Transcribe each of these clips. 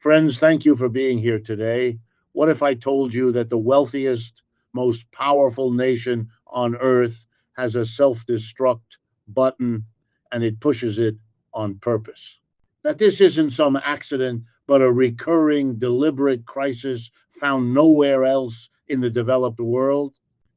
Friends, thank you for being here today. What if I told you that the wealthiest, most powerful nation on earth has a self destruct button and it pushes it on purpose? That this isn't some accident, but a recurring, deliberate crisis found nowhere else in the developed world?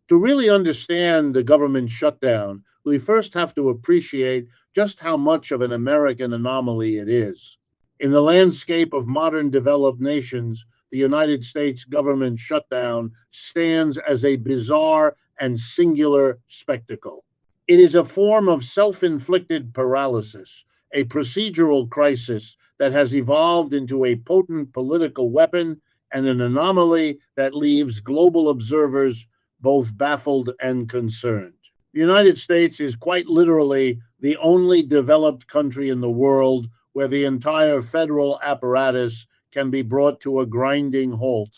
To really understand the government shutdown, we first have to appreciate just how much of an American anomaly it is. In the landscape of modern developed nations, the United States government shutdown stands as a bizarre and singular spectacle. It is a form of self inflicted paralysis, a procedural crisis that has evolved into a potent political weapon and an anomaly that leaves global observers both baffled and concerned. The United States is quite literally the only developed country in the world where the entire federal apparatus can be brought to a grinding halt,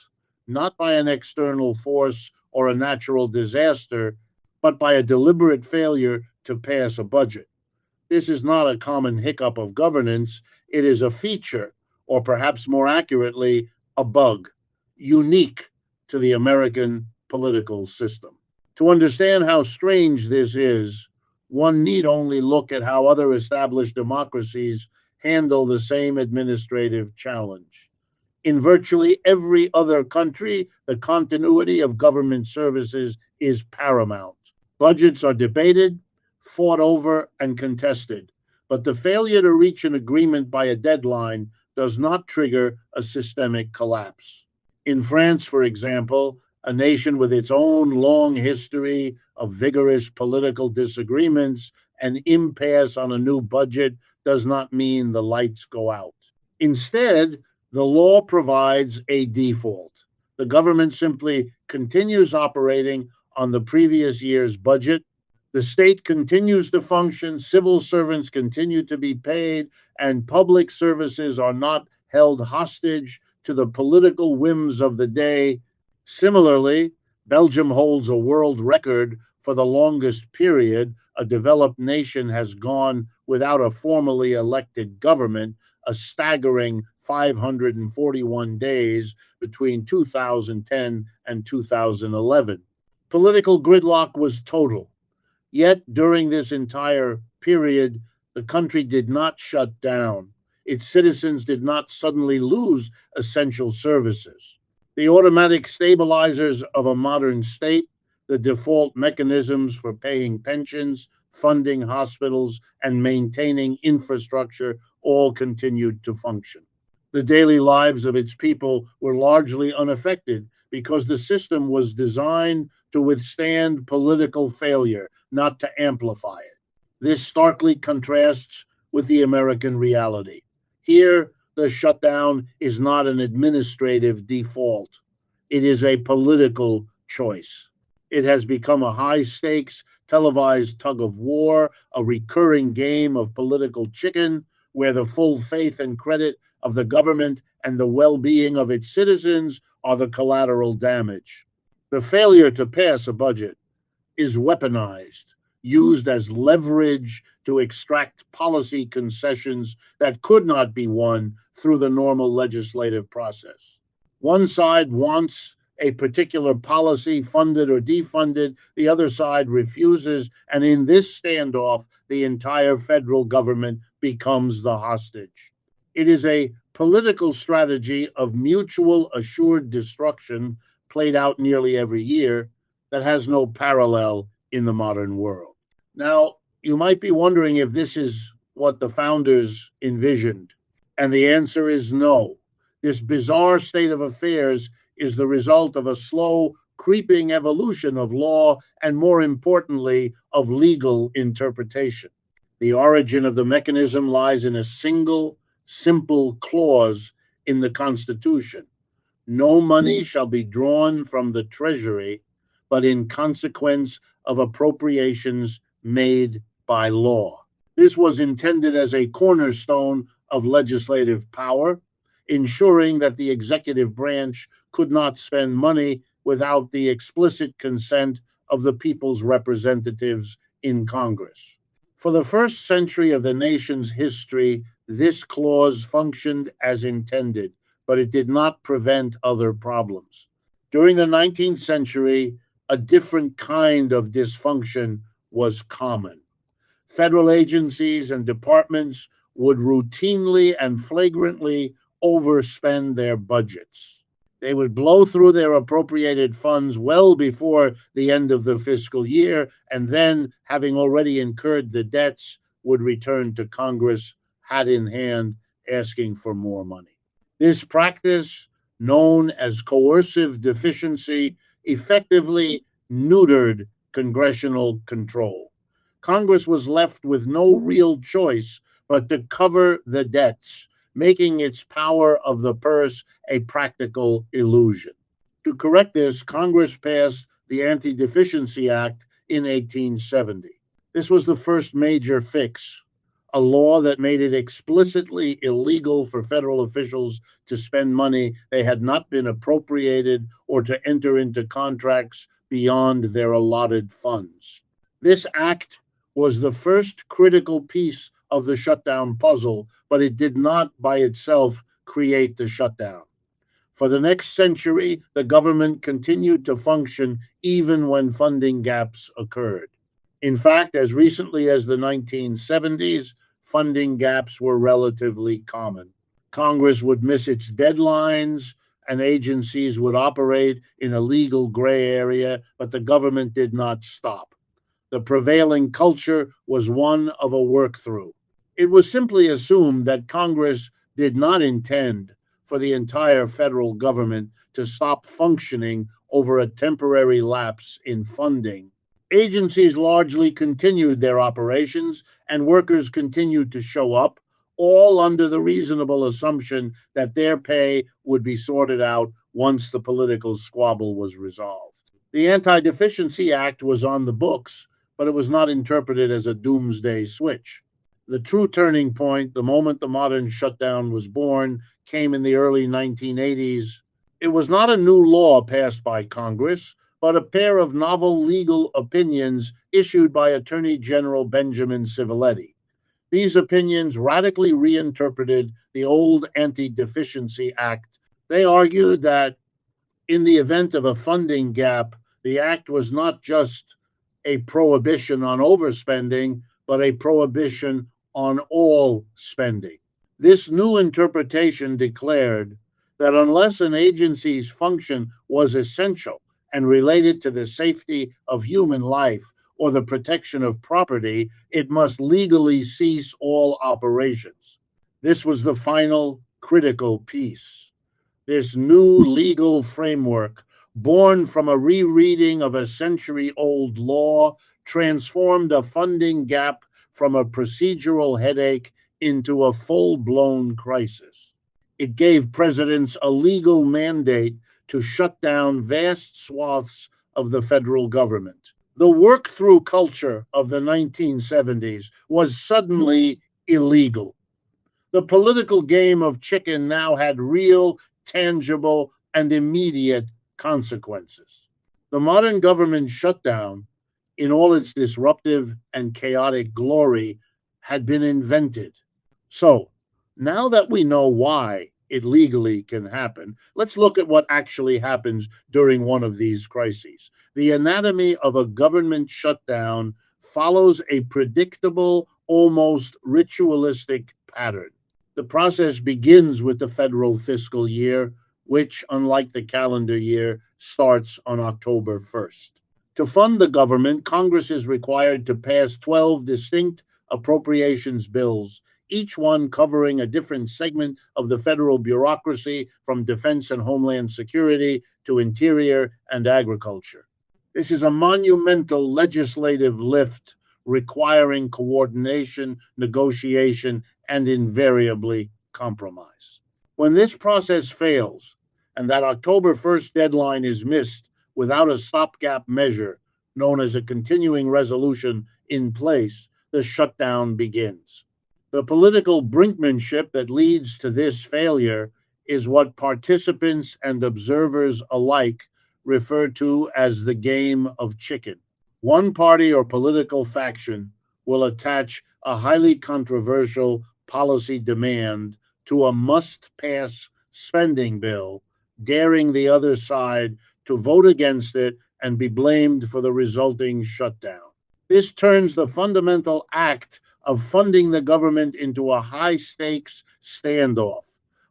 not by an external force or a natural disaster, but by a deliberate failure to pass a budget. This is not a common hiccup of governance, it is a feature, or perhaps more accurately, a bug, unique to the American political system. To understand how strange this is, one need only look at how other established democracies handle the same administrative challenge. In virtually every other country, the continuity of government services is paramount. Budgets are debated, fought over, and contested, but the failure to reach an agreement by a deadline does not trigger a systemic collapse. In France, for example, a nation with its own long history of vigorous political disagreements, an impasse on a new budget does not mean the lights go out. Instead, the law provides a default. The government simply continues operating on the previous year's budget. The state continues to function, civil servants continue to be paid, and public services are not held hostage to the political whims of the day. Similarly, Belgium holds a world record for the longest period a developed nation has gone without a formally elected government, a staggering 541 days between 2010 and 2011. Political gridlock was total. Yet, during this entire period, the country did not shut down. Its citizens did not suddenly lose essential services. The automatic stabilizers of a modern state, the default mechanisms for paying pensions, funding hospitals, and maintaining infrastructure all continued to function. The daily lives of its people were largely unaffected because the system was designed to withstand political failure, not to amplify it. This starkly contrasts with the American reality. Here, the shutdown is not an administrative default, it is a political choice. It has become a high stakes, televised tug of war, a recurring game of political chicken, where the full faith and credit of the government and the well being of its citizens are the collateral damage. The failure to pass a budget is weaponized, used as leverage to extract policy concessions that could not be won through the normal legislative process. One side wants a particular policy funded or defunded, the other side refuses, and in this standoff, the entire federal government becomes the hostage. It is a political strategy of mutual assured destruction played out nearly every year that has no parallel in the modern world. Now, you might be wondering if this is what the founders envisioned, and the answer is no. This bizarre state of affairs is the result of a slow, creeping evolution of law and, more importantly, of legal interpretation. The origin of the mechanism lies in a single, simple clause in the Constitution. No money shall be drawn from the Treasury, but in consequence of appropriations made by law. This was intended as a cornerstone of legislative power, ensuring that the executive branch could not spend money without the explicit consent of the people's representatives in Congress. For the first century of the nation's history, this clause functioned as intended, but it did not prevent other problems. During the 19th century, a different kind of dysfunction was common. Federal agencies and departments would routinely and flagrantly overspend their budgets. They would blow through their appropriated funds well before the end of the fiscal year, and then, having already incurred the debts, would return to Congress, hat in hand, asking for more money. This practice, known as coercive deficiency, effectively neutered congressional control. Congress was left with no real choice but to cover the debts, making its power of the purse a practical illusion. To correct this, Congress passed the Anti Deficiency Act in 1870. This was the first major fix, a law that made it explicitly illegal for federal officials to spend money they had not been appropriated or to enter into contracts beyond their allotted funds. This act was the first critical piece of the shutdown puzzle, but it did not by itself create the shutdown. For the next century, the government continued to function even when funding gaps occurred. In fact, as recently as the 1970s, funding gaps were relatively common. Congress would miss its deadlines, and agencies would operate in a legal gray area, but the government did not stop. The prevailing culture was one of a work through. It was simply assumed that Congress did not intend for the entire federal government to stop functioning over a temporary lapse in funding. Agencies largely continued their operations, and workers continued to show up, all under the reasonable assumption that their pay would be sorted out once the political squabble was resolved. The Anti Deficiency Act was on the books, but it was not interpreted as a doomsday switch. The true turning point, the moment the modern shutdown was born, came in the early 1980s. It was not a new law passed by Congress, but a pair of novel legal opinions issued by Attorney General Benjamin Civiletti. These opinions radically reinterpreted the old Anti Deficiency Act. They argued that in the event of a funding gap, the act was not just a prohibition on overspending, but a prohibition on all spending. This new interpretation declared that unless an agency's function was essential and related to the safety of human life or the protection of property, it must legally cease all operations. This was the final critical piece. This new legal framework, born from a rereading of a century old law, transformed a funding gap from a procedural headache into a full blown crisis. It gave presidents a legal mandate to shut down vast swaths of the federal government. The work through culture of the 1970s was suddenly illegal. The political game of chicken now had real, tangible, and immediate consequences. The modern government shutdown, in all its disruptive and chaotic glory, had been invented. So, now that we know why it legally can happen, let's look at what actually happens during one of these crises. The anatomy of a government shutdown follows a predictable, almost ritualistic pattern. The process begins with the federal fiscal year, which, unlike the calendar year, starts on October 1st. To fund the government, Congress is required to pass 12 distinct appropriations bills, each one covering a different segment of the federal bureaucracy, from defense and homeland security to interior and agriculture. This is a monumental legislative lift requiring coordination, negotiation, and invariably compromise. When this process fails, and that October 1st deadline is missed without a stopgap measure known as a continuing resolution in place, the shutdown begins. The political brinkmanship that leads to this failure is what participants and observers alike refer to as the game of chicken. One party or political faction will attach a highly controversial policy demand to a must pass spending bill, daring the other side to vote against it and be blamed for the resulting shutdown. This turns the fundamental act of funding the government into a high stakes standoff,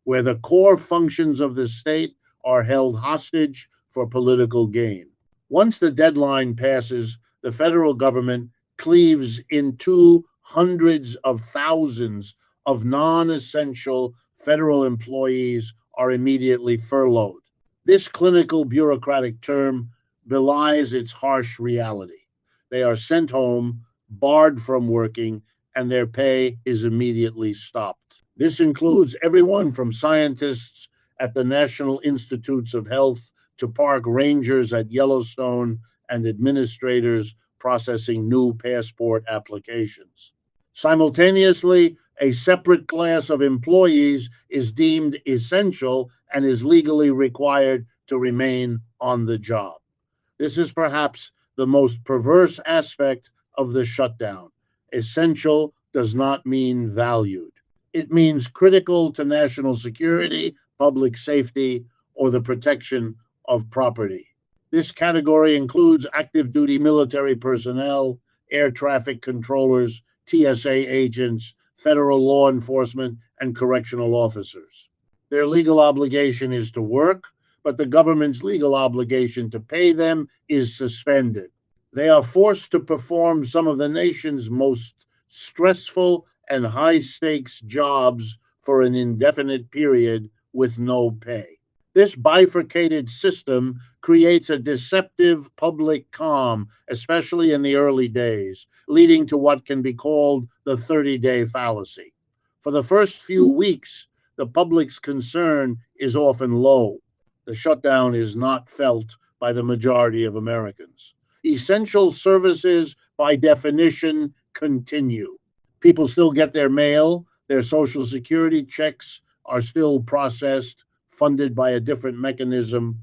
where the core functions of the state are held hostage for political gain. Once the deadline passes, the federal government cleaves into hundreds of thousands of non essential federal employees are immediately furloughed. This clinical bureaucratic term belies its harsh reality. They are sent home, barred from working, and their pay is immediately stopped. This includes everyone from scientists at the National Institutes of Health to park rangers at Yellowstone and administrators processing new passport applications. Simultaneously, a separate class of employees is deemed essential and is legally required to remain on the job. This is perhaps the most perverse aspect of the shutdown. Essential does not mean valued. It means critical to national security, public safety, or the protection of property. This category includes active duty military personnel, air traffic controllers, TSA agents, federal law enforcement, and correctional officers. Their legal obligation is to work, but the government's legal obligation to pay them is suspended. They are forced to perform some of the nation's most stressful and high stakes jobs for an indefinite period with no pay. This bifurcated system creates a deceptive public calm, especially in the early days, leading to what can be called the 30-day fallacy. For the first few weeks, the public's concern is often low. The shutdown is not felt by the majority of Americans. Essential services, by definition, continue. People still get their mail, their Social Security checks are still processed, funded by a different mechanism,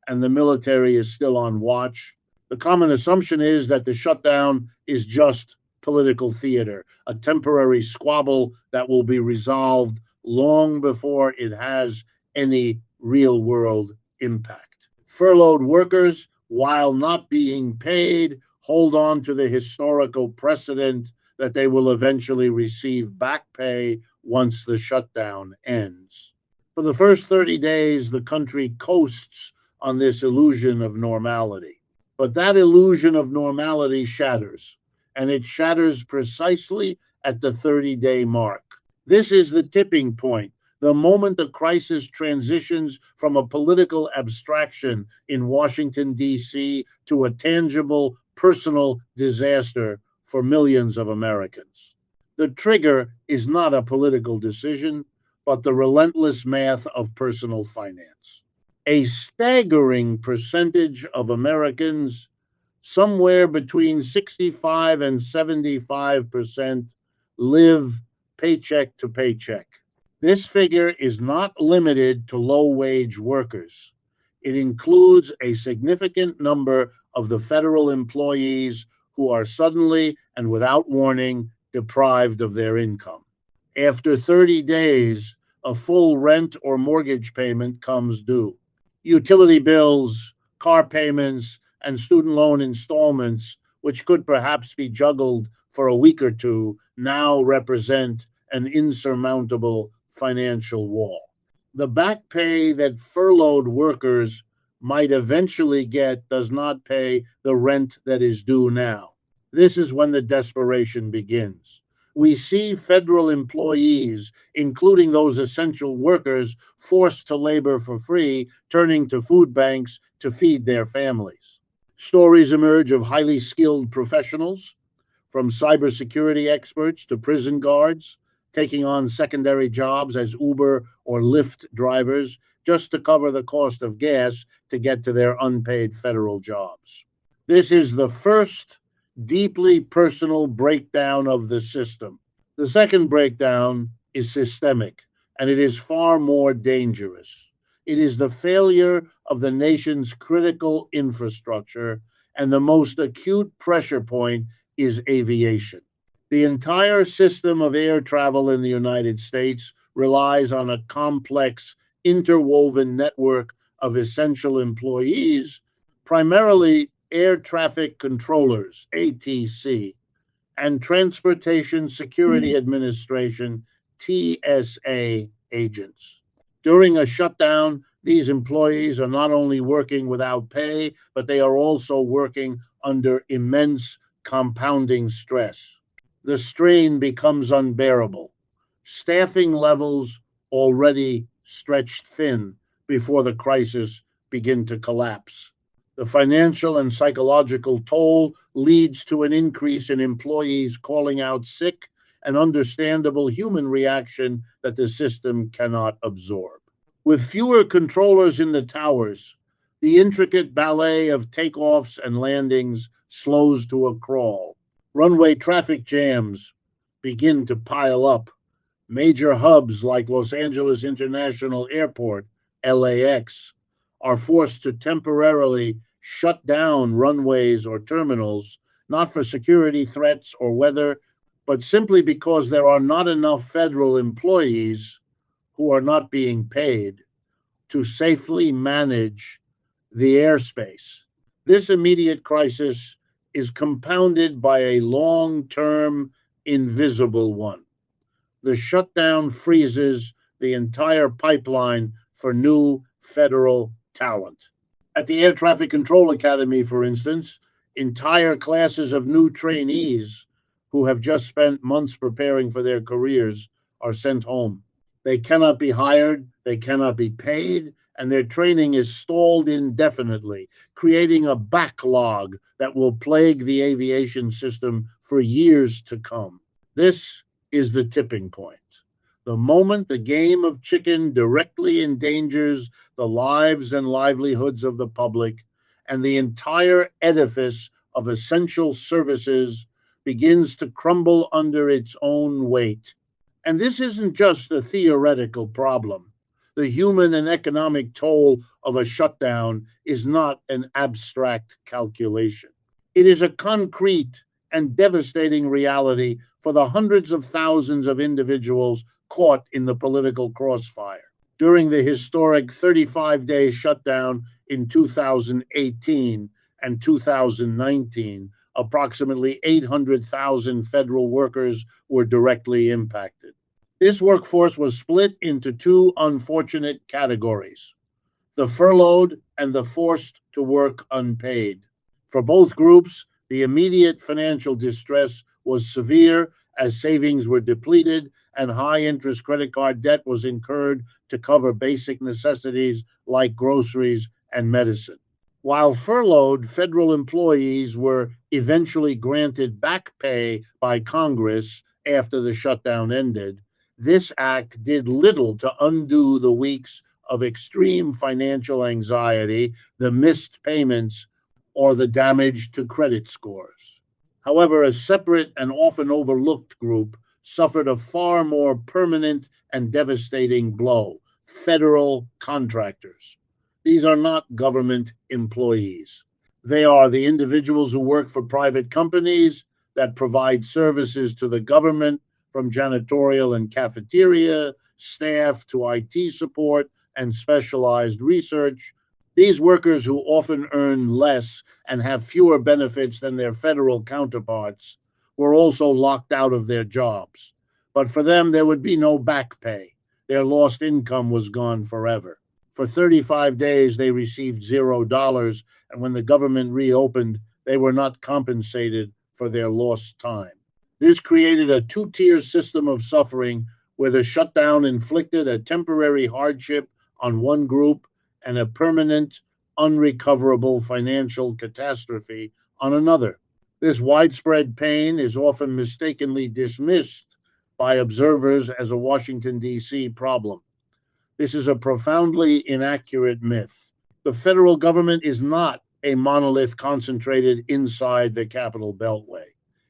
and the military is still on watch. The common assumption is that the shutdown is just political theater, a temporary squabble that will be resolved long before it has any real world impact. Furloughed workers, while not being paid, hold on to the historical precedent that they will eventually receive back pay once the shutdown ends. For the first 30 days, the country coasts on this illusion of normality. But that illusion of normality shatters, and it shatters precisely at the 30-day mark. This is the tipping point, the moment the crisis transitions from a political abstraction in Washington, D.C., to a tangible personal disaster for millions of Americans. The trigger is not a political decision, but the relentless math of personal finance. A staggering percentage of Americans, somewhere between 65 and 75%, live paycheck to paycheck. This figure is not limited to low wage workers. It includes a significant number of the federal employees who are suddenly and without warning deprived of their income. After 30 days, a full rent or mortgage payment comes due. Utility bills, car payments, and student loan installments, which could perhaps be juggled for a week or two, now represent an insurmountable financial wall. The back pay that furloughed workers might eventually get does not pay the rent that is due now. This is when the desperation begins. We see federal employees, including those essential workers, forced to labor for free, turning to food banks to feed their families. Stories emerge of highly skilled professionals, from cybersecurity experts to prison guards, taking on secondary jobs as Uber or Lyft drivers just to cover the cost of gas to get to their unpaid federal jobs. This is the first deeply personal breakdown of the system. The second breakdown is systemic, and it is far more dangerous. It is the failure of the nation's critical infrastructure, and the most acute pressure point is aviation. The entire system of air travel in the United States relies on a complex interwoven network of essential employees, primarily air traffic controllers, ATC, and Transportation Security Administration, TSA agents. During a shutdown, these employees are not only working without pay, but they are also working under immense compounding stress. The strain becomes unbearable. Staffing levels already stretched thin before the crisis begin to collapse. The financial and psychological toll leads to an increase in employees calling out sick, an understandable human reaction that the system cannot absorb. With fewer controllers in the towers, the intricate ballet of takeoffs and landings slows to a crawl. Runway traffic jams begin to pile up. Major hubs like Los Angeles International Airport, LAX, are forced to temporarily shut down runways or terminals, not for security threats or weather, but simply because there are not enough federal employees who are not being paid to safely manage the airspace. This immediate crisis is compounded by a long term, invisible one. The shutdown freezes the entire pipeline for new federal talent. At the Air Traffic Control Academy, for instance, entire classes of new trainees who have just spent months preparing for their careers are sent home. They cannot be hired, they cannot be paid, and their training is stalled indefinitely, creating a backlog that will plague the aviation system for years to come. This is the tipping point. The moment the game of chicken directly endangers the lives and livelihoods of the public, and the entire edifice of essential services begins to crumble under its own weight. And this isn't just a theoretical problem. The human and economic toll of a shutdown is not an abstract calculation. It is a concrete and devastating reality for the hundreds of thousands of individuals caught in the political crossfire. During the historic 35-day shutdown in 2018 and 2019, approximately 800,000 federal workers were directly impacted. This workforce was split into two unfortunate categories: the furloughed and the forced to work unpaid. For both groups, the immediate financial distress was severe as savings were depleted and high interest credit card debt was incurred to cover basic necessities like groceries and medicine. While furloughed, federal employees were eventually granted back pay by Congress after the shutdown ended. This act did little to undo the weeks of extreme financial anxiety, the missed payments, or the damage to credit scores. However, a separate and often overlooked group suffered a far more permanent and devastating blow: federal contractors. These are not government employees. They are the individuals who work for private companies that provide services to the government, from janitorial and cafeteria staff to IT support and specialized research. These workers, who often earn less and have fewer benefits than their federal counterparts, were also locked out of their jobs. But for them, there would be no back pay. Their lost income was gone forever. For 35 days, they received $0, and when the government reopened, they were not compensated for their lost time. This created a two-tier system of suffering where the shutdown inflicted a temporary hardship on one group and a permanent, unrecoverable financial catastrophe on another. This widespread pain is often mistakenly dismissed by observers as a Washington, D.C. problem. This is a profoundly inaccurate myth. The federal government is not a monolith concentrated inside the Capital Beltway.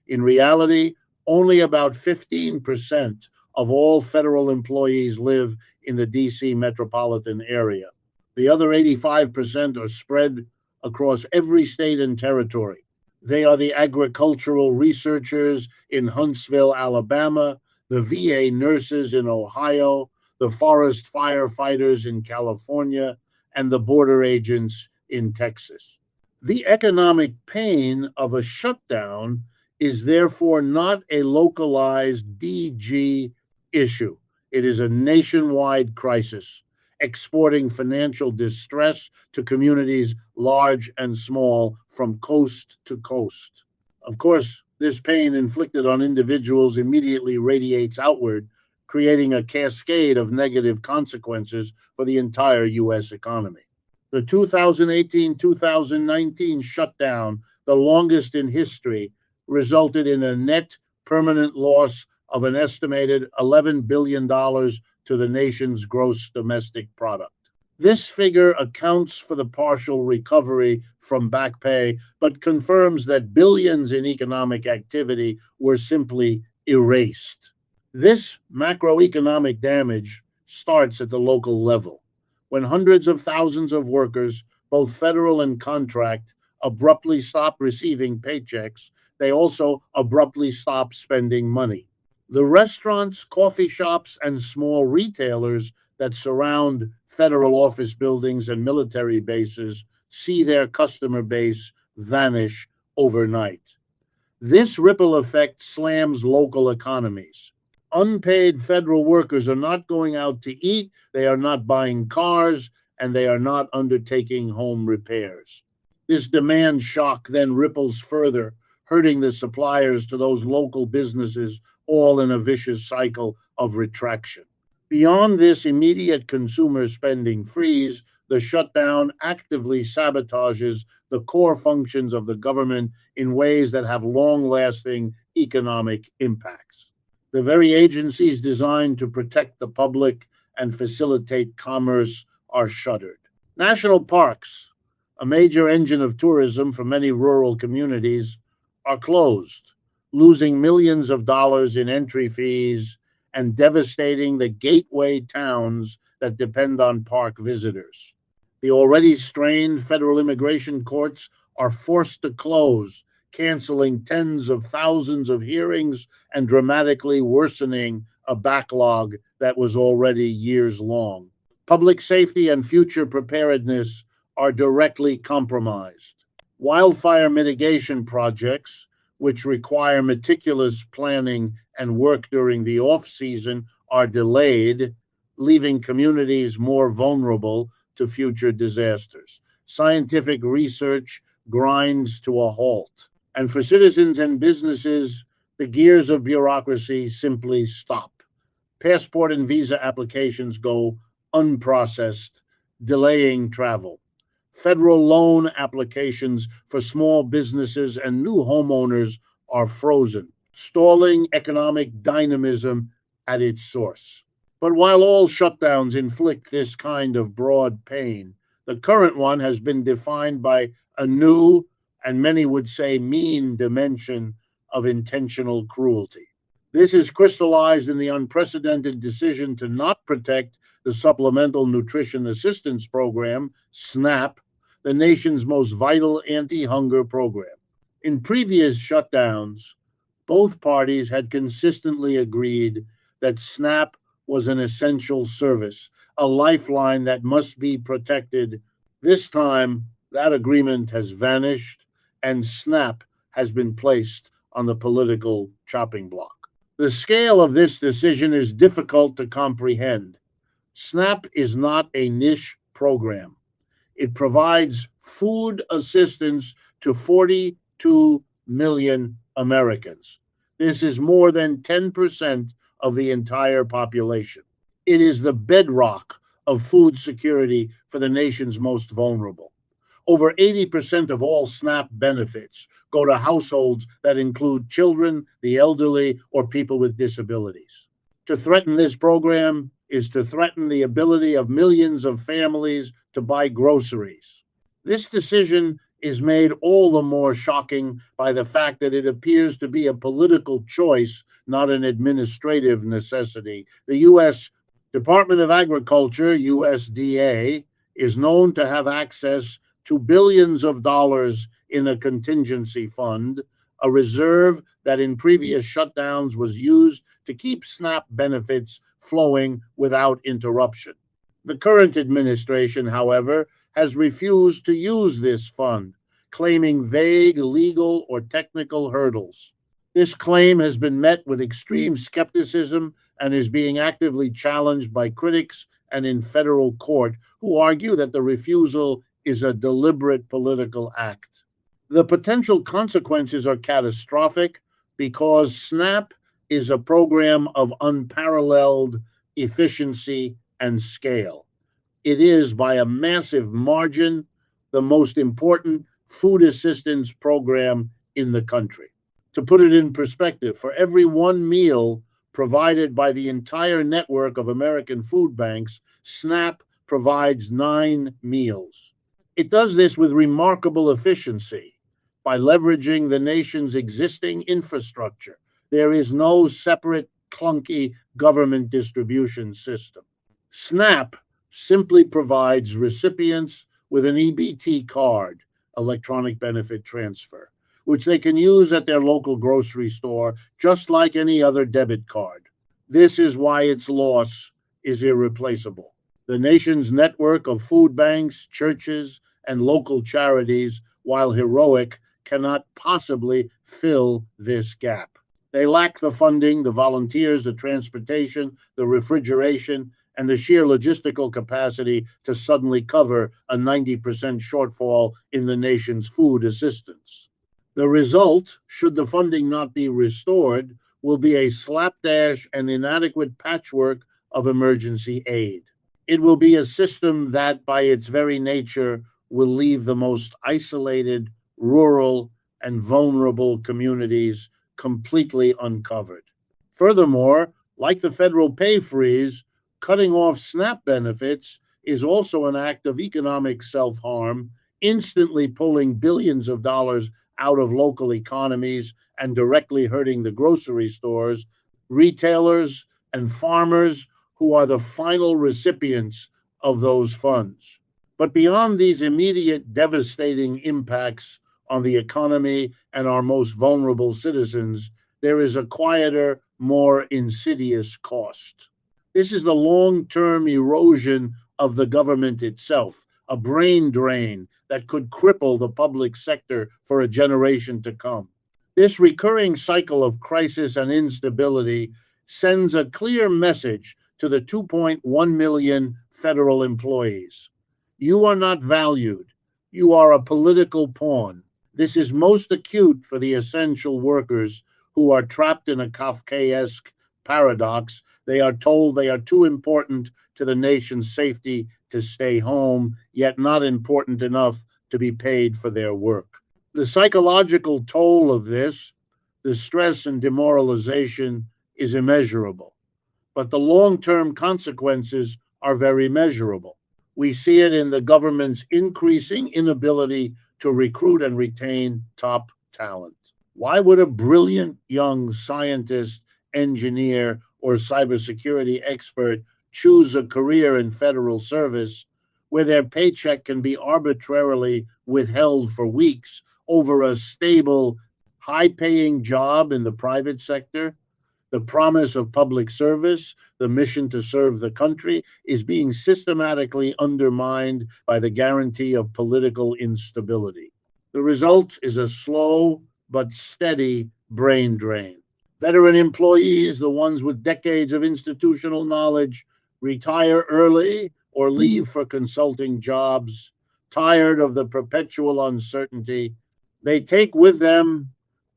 In reality, only about 15% of all federal employees live in the D.C. metropolitan area. The other 85% are spread across every state and territory. They are the agricultural researchers in Huntsville, Alabama, the VA nurses in Ohio, the forest firefighters in California, and the border agents in Texas. The economic pain of a shutdown is therefore not a localized DG issue. It is a nationwide crisis, exporting financial distress to communities large and small from coast to coast. Of course, this pain inflicted on individuals immediately radiates outward, creating a cascade of negative consequences for the entire U.S. economy. The 2018 2019 shutdown, the longest in history, resulted in a net permanent loss of an estimated $11 billion to the nation's gross domestic product. This figure accounts for the partial recovery from back pay, but confirms that billions in economic activity were simply erased. This macroeconomic damage starts at the local level, when hundreds of thousands of workers, both federal and contract, abruptly stop receiving paychecks. They also abruptly stop spending money. The restaurants, coffee shops, and small retailers that surround federal office buildings and military bases see their customer base vanish overnight. This ripple effect slams local economies. Unpaid federal workers are not going out to eat, they are not buying cars, and they are not undertaking home repairs. This demand shock then ripples further, hurting the suppliers to those local businesses, all in a vicious cycle of retraction. Beyond this immediate consumer spending freeze, the shutdown actively sabotages the core functions of the government in ways that have long lasting economic impacts. The very agencies designed to protect the public and facilitate commerce are shuttered. National parks, a major engine of tourism for many rural communities, are closed, losing millions of dollars in entry fees and devastating the gateway towns that depend on park visitors. The already strained federal immigration courts are forced to close, canceling tens of thousands of hearings and dramatically worsening a backlog that was already years long. Public safety and future preparedness are directly compromised. Wildfire mitigation projects, which require meticulous planning and work during the off season, are delayed, leaving communities more vulnerable to future disasters. Scientific research grinds to a halt. And for citizens and businesses, the gears of bureaucracy simply stop. Passport and visa applications go unprocessed, delaying travel. Federal loan applications for small businesses and new homeowners are frozen, stalling economic dynamism at its source. But while all shutdowns inflict this kind of broad pain, the current one has been defined by a new, and many would say mean, dimension of intentional cruelty. This is crystallized in the unprecedented decision to not protect the Supplemental Nutrition Assistance Program, SNAP, the nation's most vital anti-hunger program. In previous shutdowns, both parties had consistently agreed that SNAP was an essential service, a lifeline that must be protected. This time, that agreement has vanished, and SNAP has been placed on the political chopping block. The scale of this decision is difficult to comprehend. SNAP is not a niche program. It provides food assistance to 42 million Americans. This is more than 10% of the entire population. It is the bedrock of food security for the nation's most vulnerable. Over 80% of all SNAP benefits go to households that include children, the elderly, or people with disabilities. To threaten this program is to threaten the ability of millions of families to buy groceries. This decision is made all the more shocking by the fact that it appears to be a political choice, not an administrative necessity. The U.S. Department of Agriculture, USDA, is known to have access to billions of dollars in a contingency fund, a reserve that in previous shutdowns was used to keep SNAP benefits flowing without interruption. The current administration, however, has refused to use this fund, claiming vague legal or technical hurdles. This claim has been met with extreme skepticism and is being actively challenged by critics and in federal court who argue that the refusal is a deliberate political act. The potential consequences are catastrophic because SNAP is a program of unparalleled efficiency and scale. It is, by a massive margin, the most important food assistance program in the country. To put it in perspective, for every one meal provided by the entire network of American food banks, SNAP provides 9 meals. It does this with remarkable efficiency by leveraging the nation's existing infrastructure. There is no separate, clunky government distribution system. SNAP simply provides recipients with an EBT card, electronic benefit transfer, which they can use at their local grocery store just like any other debit card. This is why its loss is irreplaceable. The nation's network of food banks, churches, and local charities, while heroic, cannot possibly fill this gap. They lack the funding, the volunteers, the transportation, the refrigeration, and the sheer logistical capacity to suddenly cover a 90% shortfall in the nation's food assistance. The result, should the funding not be restored, will be a slapdash and inadequate patchwork of emergency aid. It will be a system that, by its very nature, will leave the most isolated, rural, and vulnerable communities completely uncovered. Furthermore, like the federal pay freeze, cutting off SNAP benefits is also an act of economic self harm, instantly pulling billions of dollars out of local economies and directly hurting the grocery stores, retailers, and farmers who are the final recipients of those funds. But beyond these immediate devastating impacts on the economy and our most vulnerable citizens, there is a quieter, more insidious cost. This is the long term erosion of the government itself, a brain drain that could cripple the public sector for a generation to come. This recurring cycle of crisis and instability sends a clear message to the 2.1 million federal employees. You are not valued. You are a political pawn. This is most acute for the essential workers who are trapped in a Kafkaesque paradox. They are told they are too important to the nation's safety to stay home, yet not important enough to be paid for their work. The psychological toll of this, the stress and demoralization, is immeasurable, but the long term consequences are very measurable. We see it in the government's increasing inability to recruit and retain top talent. Why would a brilliant young scientist, engineer, or cybersecurity expert choose a career in federal service where their paycheck can be arbitrarily withheld for weeks over a stable, high paying job in the private sector? The promise of public service, the mission to serve the country, is being systematically undermined by the guarantee of political instability. The result is a slow but steady brain drain. Veteran employees, the ones with decades of institutional knowledge, retire early or leave for consulting jobs, tired of the perpetual uncertainty. They take with them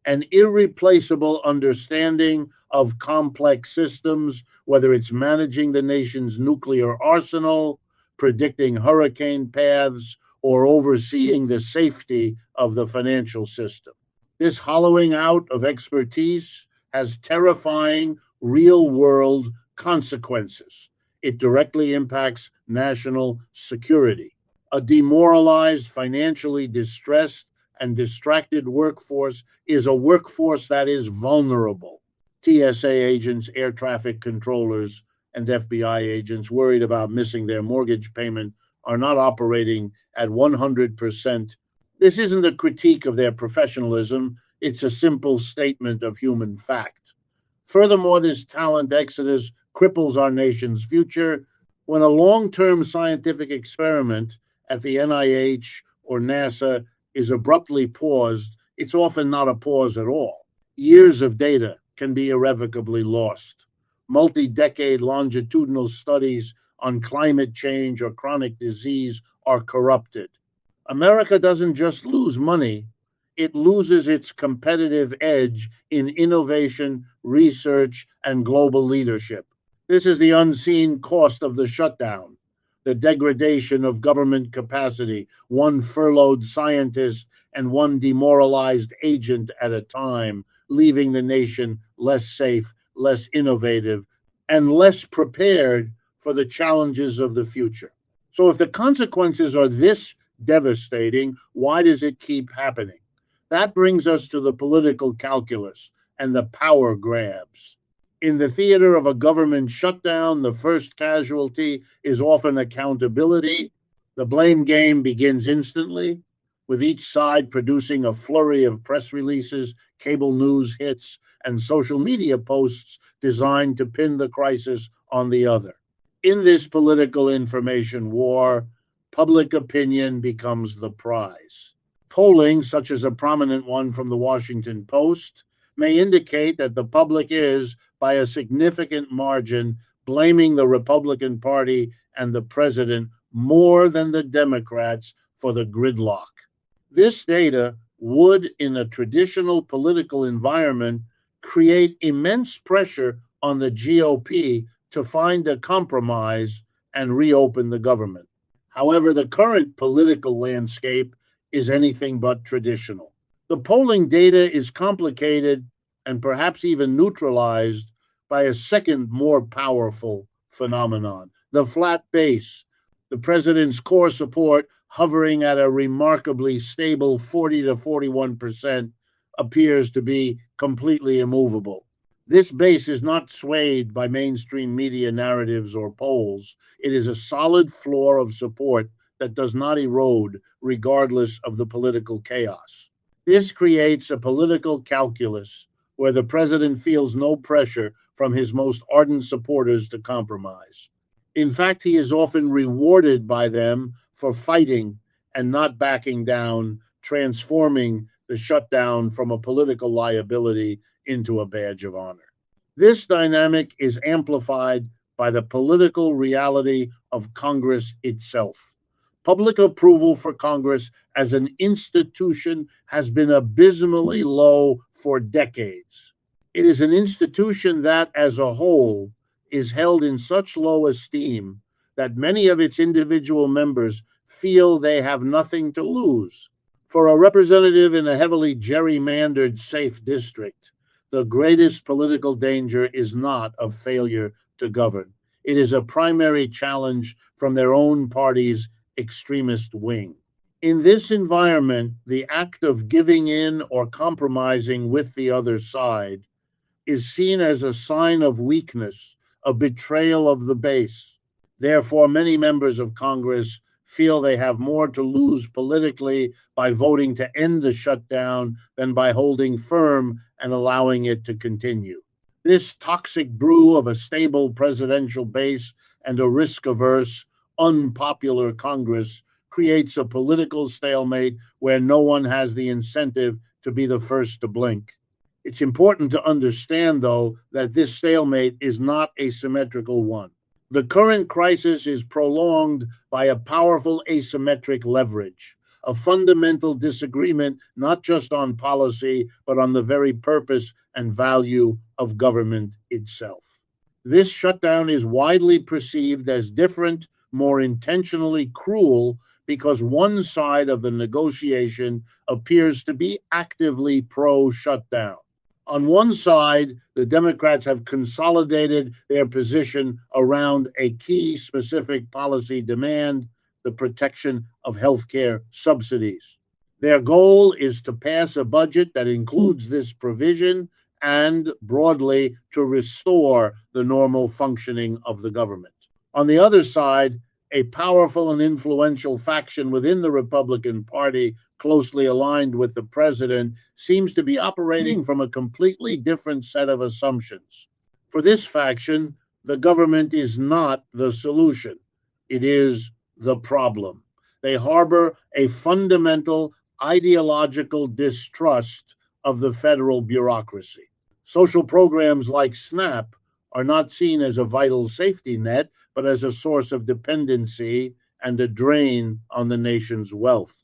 an irreplaceable understanding of complex systems, whether it's managing the nation's nuclear arsenal, predicting hurricane paths, or overseeing the safety of the financial system. This hollowing out of expertise has terrifying real world consequences. It directly impacts national security. A demoralized, financially distressed, and distracted workforce is a workforce that is vulnerable. TSA agents, air traffic controllers, and FBI agents worried about missing their mortgage payment are not operating at 100%. This isn't a critique of their professionalism, it's a simple statement of human fact. Furthermore, this talent exodus cripples our nation's future. When a long term scientific experiment at the NIH or NASA is abruptly paused, it's often not a pause at all. Years of data can be irrevocably lost. Multi decade longitudinal studies on climate change or chronic disease are corrupted. America doesn't just lose money, it loses its competitive edge in innovation, research, and global leadership. This is the unseen cost of the shutdown, the degradation of government capacity, one furloughed scientist and one demoralized agent at a time, leaving the nation less safe, less innovative, and less prepared for the challenges of the future. So, if the consequences are this devastating, why does it keep happening? That brings us to the political calculus and the power grabs. In the theater of a government shutdown, the first casualty is often accountability. The blame game begins instantly, with each side producing a flurry of press releases, cable news hits, and social media posts designed to pin the crisis on the other. In this political information war, public opinion becomes the prize. Polling, such as a prominent one from the Washington Post, may indicate that the public is, by a significant margin, blaming the Republican Party and the president more than the Democrats for the gridlock. This data would, in a traditional political environment, create immense pressure on the GOP to find a compromise and reopen the government. However, the current political landscape is anything but traditional. The polling data is complicated and perhaps even neutralized by a second, more powerful phenomenon, the flat base. The president's core support, hovering at a remarkably stable 40 to 41%, appears to be completely immovable. This base is not swayed by mainstream media narratives or polls. It is a solid floor of support that does not erode regardless of the political chaos. This creates a political calculus where the president feels no pressure from his most ardent supporters to compromise. In fact, he is often rewarded by them for fighting and not backing down, transforming the shutdown from a political liability into a badge of honor. This dynamic is amplified by the political reality of Congress itself. Public approval for Congress as an institution has been abysmally low for decades. It is an institution that, as a whole, is held in such low esteem that many of its individual members feel they have nothing to lose. For a representative in a heavily gerrymandered safe district, the greatest political danger is not of failure to govern. It is a primary challenge from their own party's extremist wing. In this environment, the act of giving in or compromising with the other side is seen as a sign of weakness, a betrayal of the base. Therefore, many members of Congress feel they have more to lose politically by voting to end the shutdown than by holding firm and allowing it to continue. This toxic brew of a stable presidential base and a risk averse, unpopular Congress creates a political stalemate where no one has the incentive to be the first to blink. It's important to understand, though, that this stalemate is not a symmetrical one. The current crisis is prolonged by a powerful asymmetric leverage, a fundamental disagreement not just on policy, but on the very purpose and value of government itself. This shutdown is widely perceived as different, more intentionally cruel, because one side of the negotiation appears to be actively pro shutdown. On one side, the Democrats have consolidated their position around a key specific policy demand, the protection of healthcare subsidies. Their goal is to pass a budget that includes this provision and, broadly, to restore the normal functioning of the government. On the other side, a powerful and influential faction within the Republican Party, closely aligned with the president, seems to be operating from a completely different set of assumptions. For this faction, The government is not the solution, it is the problem. They harbor a fundamental ideological distrust of the federal bureaucracy. Social programs like SNAP are not seen as a vital safety net, but as a source of dependency and a drain on the nation's wealth.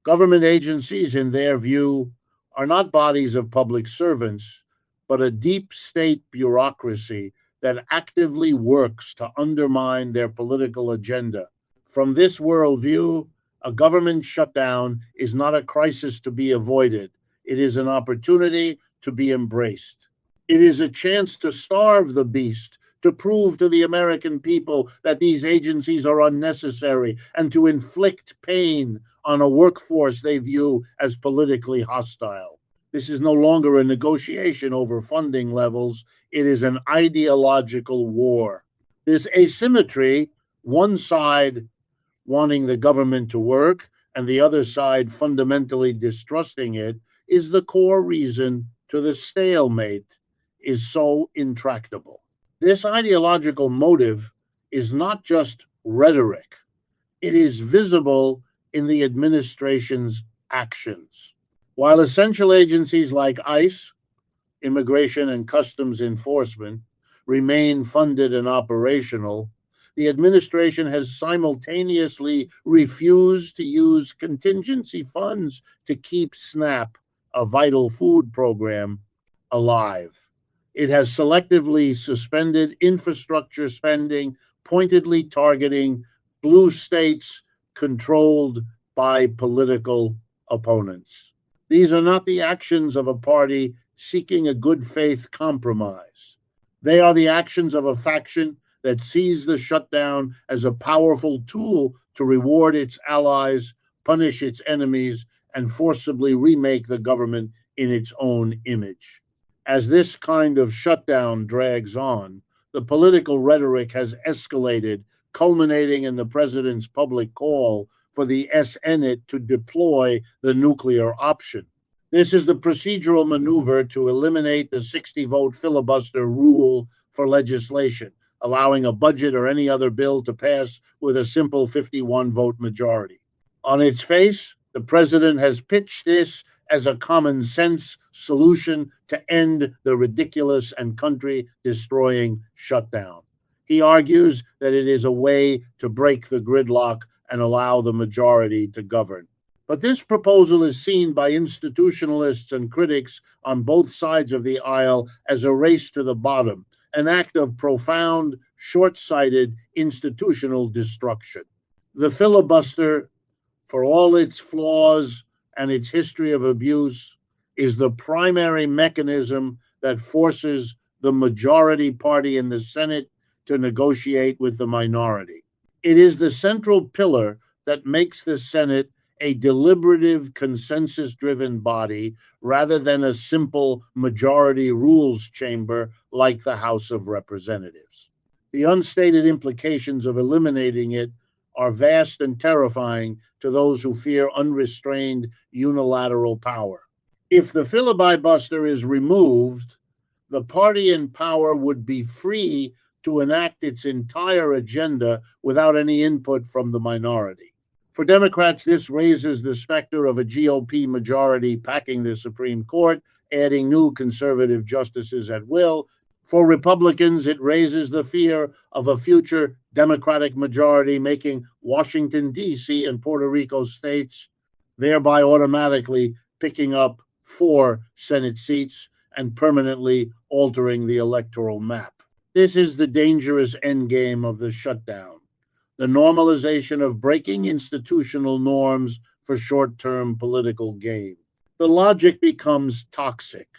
Government agencies, in their view, are not bodies of public servants, but a deep state bureaucracy that actively works to undermine their political agenda. From this worldview, a government shutdown is not a crisis to be avoided, it is an opportunity to be embraced. It is a chance to starve the beast, to prove to the American people that these agencies are unnecessary, and to inflict pain on a workforce they view as politically hostile. This is no longer a negotiation over funding levels, it is an ideological war. This asymmetry, one side wanting the government to work and the other side fundamentally distrusting it, is the core reason to the stalemate is so intractable. This ideological motive is not just rhetoric, it is visible in the administration's actions. While essential agencies like ICE, Immigration and Customs Enforcement, remain funded and operational, the administration has simultaneously refused to use contingency funds to keep SNAP, a vital food program, alive. It has selectively suspended infrastructure spending, pointedly targeting blue states controlled by political opponents. These are not the actions of a party seeking a good faith compromise. They are the actions of a faction that sees the shutdown as a powerful tool to reward its allies, punish its enemies, and forcibly remake the government in its own image. As this kind of shutdown drags on, the political rhetoric has escalated, culminating in the president's public call for the Senate to deploy the nuclear option. This is the procedural maneuver to eliminate the 60 vote filibuster rule for legislation, allowing a budget or any other bill to pass with a simple 51 vote majority. On its face, the president has pitched this as a common sense solution to end the ridiculous and country destroying shutdown. He argues that it is a way to break the gridlock and allow the majority to govern. But this proposal is seen by institutionalists and critics on both sides of the aisle as a race to the bottom, an act of profound, short sighted institutional destruction. The filibuster, for all its flaws and its history of abuse, is the primary mechanism that forces the majority party in the Senate to negotiate with the minority. It is the central pillar that makes the Senate a deliberative, consensus driven body rather than a simple majority rules chamber like the House of Representatives. The unstated implications of eliminating it are vast and terrifying to those who fear unrestrained unilateral power. If the filibuster is removed, the party in power would be free to enact its entire agenda without any input from the minority. For Democrats, this raises the specter of a GOP majority packing the Supreme Court, adding new conservative justices at will. For Republicans, it raises the fear of a future Democratic majority making Washington, D.C. and Puerto Rico states, thereby automatically picking up 4 Senate seats and permanently altering the electoral map. This is the dangerous endgame of the shutdown, the normalization of breaking institutional norms for short-term political gain. The logic becomes toxic.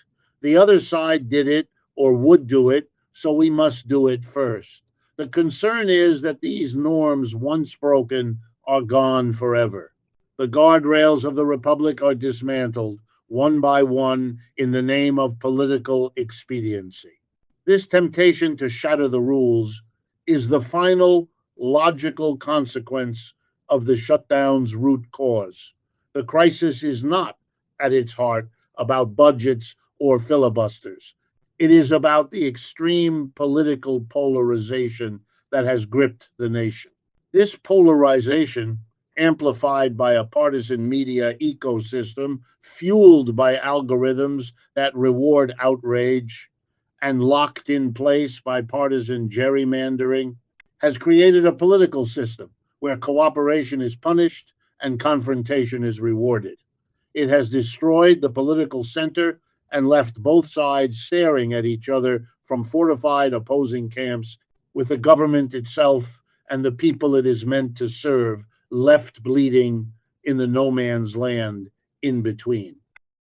The other side did it or would do it, so we must do it first. The concern is that these norms, once broken, are gone forever. The guardrails of the republic are dismantled, one by one, in the name of political expediency. This temptation to shatter the rules is the final logical consequence of the shutdown's root cause. The crisis is not, at its heart, about budgets or filibusters. It is about the extreme political polarization that has gripped the nation. This polarization, amplified by a partisan media ecosystem, fueled by algorithms that reward outrage, and locked in place by partisan gerrymandering, has created a political system where cooperation is punished and confrontation is rewarded. It has destroyed the political center and left both sides staring at each other from fortified opposing camps, with the government itself and the people it is meant to serve left bleeding in the no man's land in between.